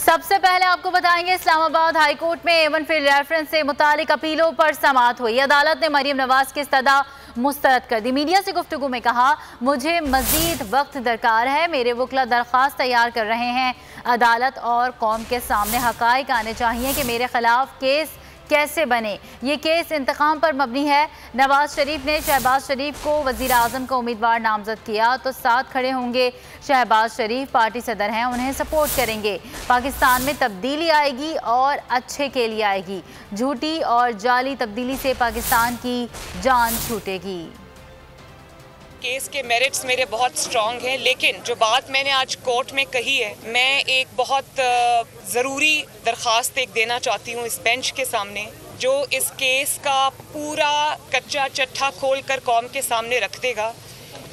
सबसे पहले आपको बताएंगे इस्लामाबाद हाई कोर्ट में एवन फील्ड रेफरेंस से मुतालिक अपीलों पर समाअत हुई। अदालत ने मरियम नवाज की इस्तदा मुस्तरद कर दी। मीडिया से गुफ्तगू में कहा, मुझे मजीद वक्त दरकार है। मेरे वकला दरख्वास्त तैयार कर रहे हैं। अदालत और कौम के सामने हकाइक आने चाहिए कि मेरे खिलाफ केस कैसे बने। ये केस इंतकाम पर मबनी है। नवाज शरीफ ने शहबाज शरीफ को वज़ीर आज़म का उम्मीदवार नामजद किया तो साथ खड़े होंगे। शहबाज शरीफ पार्टी सदर हैं, उन्हें सपोर्ट करेंगे। पाकिस्तान में तब्दीली आएगी और अच्छे के लिए आएगी। झूठी और जाली तब्दीली से पाकिस्तान की जान छूटेगी। केस के मेरिट्स मेरे बहुत स्ट्रॉन्ग हैं, लेकिन जो बात मैंने आज कोर्ट में कही है, मैं एक बहुत ज़रूरी दरख्वास्त एक देना चाहती हूँ इस बेंच के सामने, जो इस केस का पूरा कच्चा चट्टा खोल कर कौम के सामने रख देगा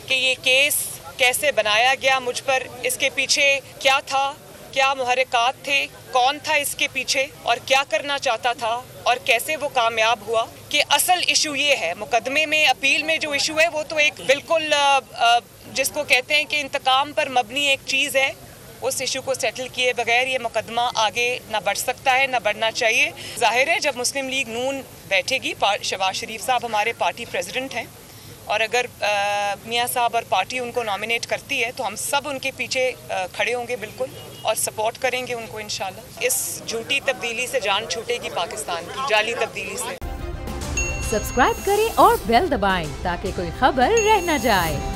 कि ये केस कैसे बनाया गया, मुझ पर इसके पीछे क्या था, क्या मुहर्रिकात थे, कौन था इसके पीछे और क्या करना चाहता था और कैसे वो कामयाब हुआ। कि असल इशू ये है, मुकदमे में अपील में जो इशू है वो तो एक बिल्कुल जिसको कहते हैं कि इंतकाम पर मबनी एक चीज़ है। उस इशू को सेटल किए बगैर ये मुकदमा आगे ना बढ़ सकता है, ना बढ़ना चाहिए। जाहिर है जब मुस्लिम लीग नून बैठेगी, शहबाज शरीफ साहब हमारे पार्टी प्रेसिडेंट हैं, और अगर मियाँ साहब और पार्टी उनको नॉमिनेट करती है तो हम सब उनके पीछे खड़े होंगे बिल्कुल और सपोर्ट करेंगे उनको इंशाल्लाह। इस झूठी तब्दीली से जान छूटेगी पाकिस्तान की, जाली तब्दीली से। सब्सक्राइब करें और बेल दबाएं ताकि कोई खबर रह न जाए।